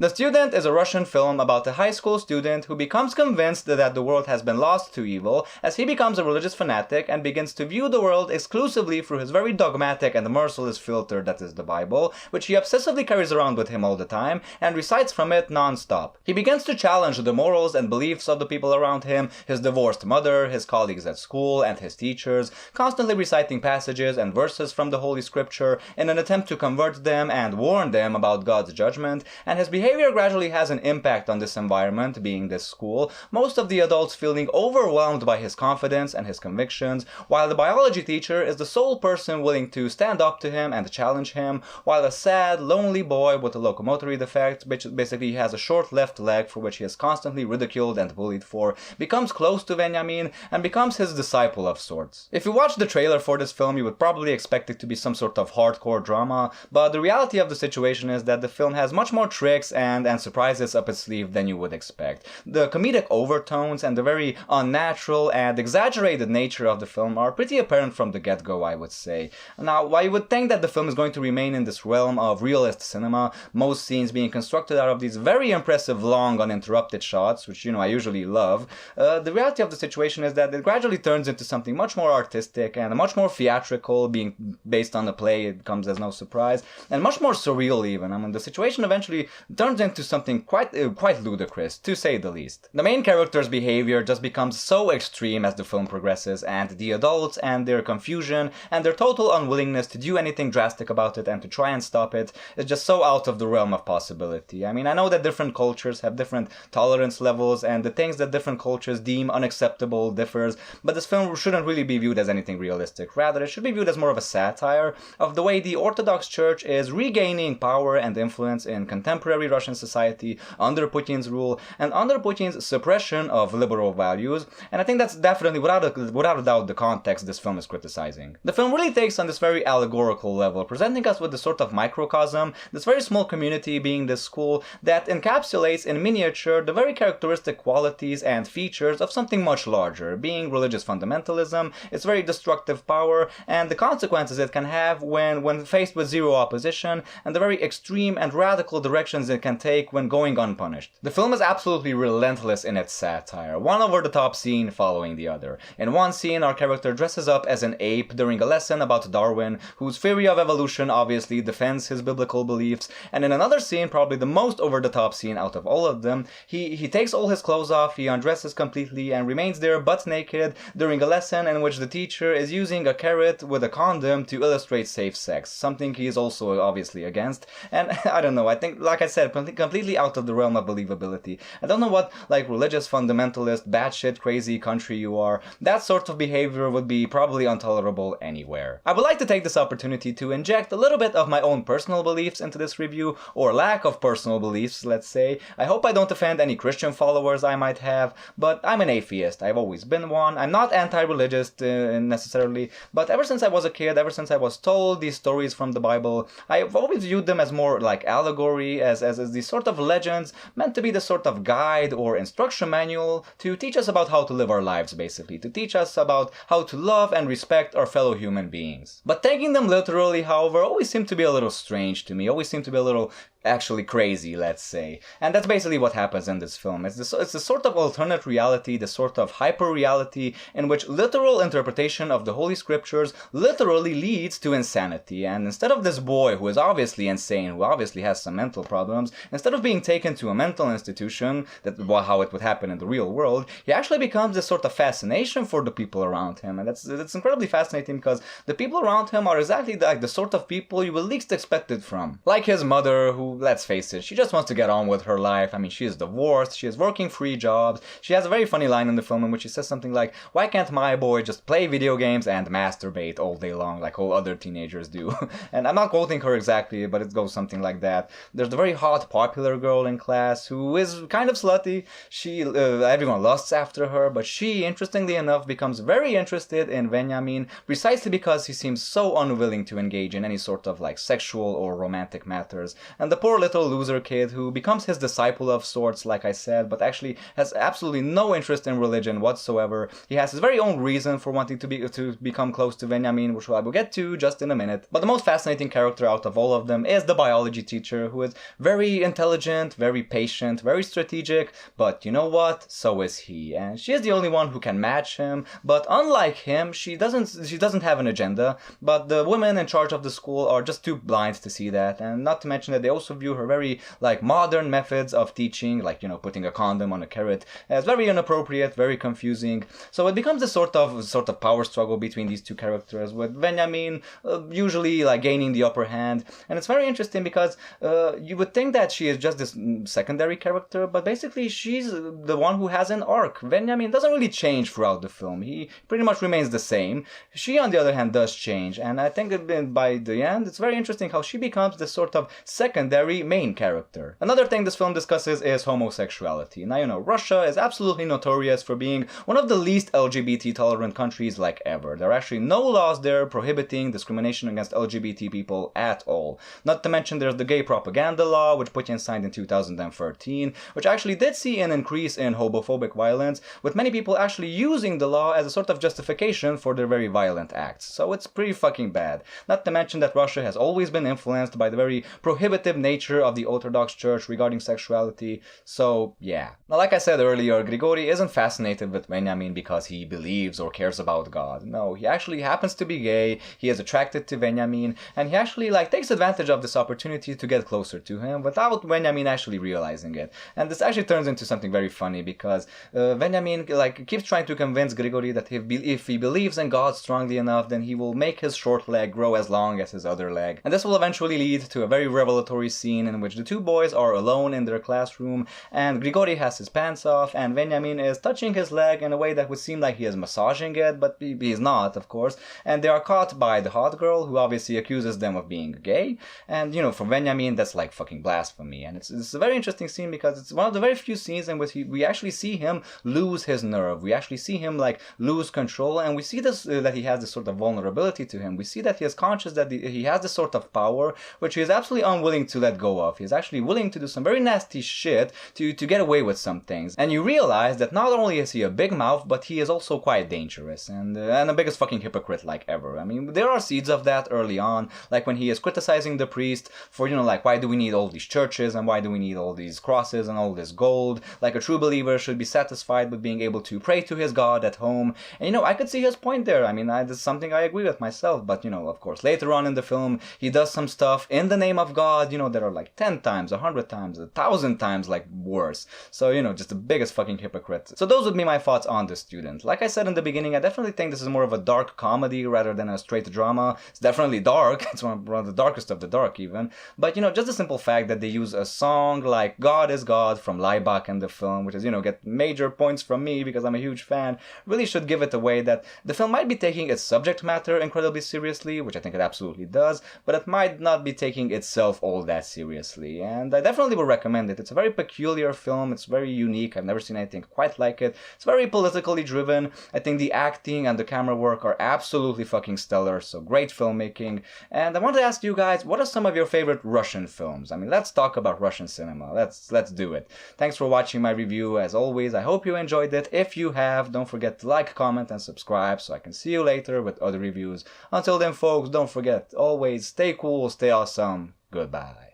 The Student is a Russian film about a high school student who becomes convinced that the world has been lost to evil as he becomes a religious fanatic and begins to view the world exclusively through his very dogmatic and merciless filter that is the Bible, which he obsessively carries around with him all the time and recites from it non-stop. He begins to challenge the morals and beliefs of the people around him, his divorced mother, his colleagues at school, and his teachers, constantly reciting passages and verses from the Holy Scripture in an attempt to convert them and warn them about God's judgment, and his behavior gradually has an impact on this environment, being this school, most of the adults feeling overwhelmed by his confidence and his convictions, while the biology teacher is the sole person willing to stand up to him and challenge him, while a sad, lonely boy with a locomotory defect, which basically has a short left leg for which he is constantly ridiculed and bullied for, becomes close to Benjamin and becomes his disciple of sorts. If you watch the trailer for this film, you would probably expect it to be some sort of hardcore drama, but the reality of the situation is that the film has much more tricks and surprises up its sleeve than you would expect. The comedic overtones and the very unnatural and exaggerated nature of the film are pretty apparent from the get-go, I would say. Now, while you would think that the film is going to remain in this realm of realist cinema, most scenes being constructed out of these very impressive long uninterrupted shots, which I usually love, the reality of the situation is that it gradually turns into something much more artistic and much more theatrical, being based on the play, it comes as no surprise, and much more surreal even. I mean, the situation eventually turns into something quite ludicrous, to say the least. The main character's behavior just becomes so extreme as the film progresses, and the adults and their confusion and their total unwillingness to do anything drastic about it and to try and stop it is just so out of the realm of possibility. I mean, I know that different cultures have different tolerance levels, and the things that different cultures deem unacceptable differs, but this film shouldn't really be viewed as anything realistic. Rather, it should be viewed as more of a satire of the way the Orthodox Church is regaining power and influence in contemporary Russian society under Putin's rule and under Putin's suppression of liberal values, and I think that's definitely, without a doubt, the context this film is criticizing. The film really takes on this very allegorical level, presenting us with this sort of microcosm, this very small community being this school that encapsulates in miniature the very characteristic qualities and features of something much larger, being religious fundamentalism, its very destructive power, and the consequences it can have when faced with zero opposition, and the very extreme and radical directions it can take when going unpunished. The film is absolutely relentless in its satire, one over-the-top scene following the other. In one scene, our character dresses up as an ape during a lesson about Darwin, whose theory of evolution obviously defends his biblical beliefs, and in another scene, probably the most over-the-top scene out of all of them, he takes all his clothes off, he undresses completely, and remains there butt naked during a lesson in which the teacher is using a carrot with a condom to illustrate safe sex, something he is also obviously against, and I don't know, I think, like I said, completely out of the realm of believability. I don't know what, religious fundamentalist, batshit crazy country you are, that sort of behavior would be probably intolerable anywhere. I would like to take this opportunity to inject a little bit of my own personal beliefs into this review, or lack of personal beliefs, let's say. I hope I don't offend any Christian followers I might have, but I'm an atheist. I've always been one. I'm not anti-religious necessarily, but ever since I was a kid, ever since I was told these stories from the Bible, I've always viewed them as more like allegory, as these sort of legends meant to be the sort of guide or instruction manual to teach us about how to live our lives, basically, to teach us about how to love and respect our fellow human beings. But taking them literally, however, always seemed to be a little strange to me, always seemed to be a little actually crazy, let's say. And that's basically what happens in this film. It's a sort of alternate reality, the sort of hyper-reality in which literal interpretation of the Holy Scriptures literally leads to insanity. And instead of this boy who is obviously insane, who obviously has some mental problems, instead of being taken to a mental institution, how it would happen in the real world, he actually becomes this sort of fascination for the people around him. And that's incredibly fascinating because the people around him are exactly like the sort of people you would least expect it from. Like his mother, who, let's face it, she just wants to get on with her life. I mean, she is divorced, she is working 3 jobs. She has a very funny line in the film in which she says something like, "Why can't my boy just play video games and masturbate all day long like all other teenagers do?" And I'm not quoting her exactly, but it goes something like that. There's the very hot, popular girl in class who is kind of slutty. Everyone lusts after her, but she, interestingly enough, becomes very interested in Benjamin precisely because he seems so unwilling to engage in any sort of sexual or romantic matters. And the poor little loser kid who becomes his disciple of sorts, like I said, but actually has absolutely no interest in religion whatsoever. He has his very own reason for wanting to become close to Benjamin, which I will get to just in a minute. But the most fascinating character out of all of them is the biology teacher, who is very intelligent, very patient, very strategic, but you know what? So is he. And she is the only one who can match him, but unlike him, she doesn't have an agenda, but the women in charge of the school are just too blind to see that, and not to mention that they also view her very, like, modern methods of teaching, like, putting a condom on a carrot, as very inappropriate, very confusing. So it becomes a sort of power struggle between these two characters, with Benjamin usually, like, gaining the upper hand, and it's very interesting because you would think that she is just this secondary character, but basically she's the one who has an arc. Benjamin doesn't really change throughout the film. He pretty much remains the same. She, on the other hand, does change, and I think that by the end, it's very interesting how she becomes this sort of secondary main character. Another thing this film discusses is homosexuality. Now, Russia is absolutely notorious for being one of the least LGBT tolerant countries like ever. There are actually no laws there prohibiting discrimination against LGBT people at all. Not to mention there's the gay propaganda law, which Putin signed in 2013, which actually did see an increase in homophobic violence, with many people actually using the law as a sort of justification for their very violent acts. So it's pretty fucking bad. Not to mention that Russia has always been influenced by the very prohibitive nature of the Orthodox Church regarding sexuality. So yeah. Now, like I said earlier, Grigori isn't fascinated with Benjamin because he believes or cares about God. No, he actually happens to be gay, he is attracted to Benjamin, and he actually takes advantage of this opportunity to get closer to him without Benjamin actually realizing it. And this actually turns into something very funny because Benjamin keeps trying to convince Grigori that if he believes in God strongly enough, then he will make his short leg grow as long as his other leg. And this will eventually lead to a very revelatory scene in which the two boys are alone in their classroom, and Grigori has his pants off, and Benjamin is touching his leg in a way that would seem like he is massaging it, but he is not, of course. And they are caught by the hot girl, who obviously accuses them of being gay. And, for Benjamin, that's like fucking blasphemy. And it's a very interesting scene because it's one of the very few scenes in which we actually see him lose his nerve. We actually see him, lose control, and we see this, that he has this sort of vulnerability to him. We see that he is conscious that he has this sort of power, which he is absolutely unwilling to let go of. He is actually willing to do some very nasty shit to get away with some things. And you realize that not only is he a big mouth, but he is also quite dangerous, and the biggest fucking hypocrite ever. I mean, there are seeds of that early on, like when he is criticizing the priest for, why do we need all these churches, and why do we need all these crosses and all this gold? Like, a true believer should be satisfied with being able to pray to his God at home. And, I could see his point there. I mean, this is something I agree with myself, but, of course, later on in the film, he does some stuff in the name of God, that are 10 times, 100 times, 1,000 times, worse. So, just the biggest fucking hypocrite. So those would be my thoughts on The Student. Like I said in the beginning, I definitely think this is more of a dark comedy rather than a straight drama. It's definitely dark. It's one of the darkest of the dark, even. But, just the simple fact that they use a song like God is God from Laibach in the film, which is, get major points from me because I'm a huge fan, really should give it away that the film might be taking its subject matter incredibly seriously, which I think it absolutely does, but it might not be taking itself all that seriously. And I definitely would recommend it. It's a very peculiar film. It's very unique. I've never seen anything quite like it. It's very politically driven. I think the acting and the camera work are absolutely fucking stellar. So great filmmaking. And I want to ask you guys, what are some of your favorite Russian films? I mean, let's talk about Russian cinema. Let's do it. Thanks for watching my review. As always, I hope you enjoyed it. If you have, don't forget to like, comment, and subscribe so I can see you later with other reviews. Until then, folks, don't forget, always stay cool, stay awesome. Goodbye.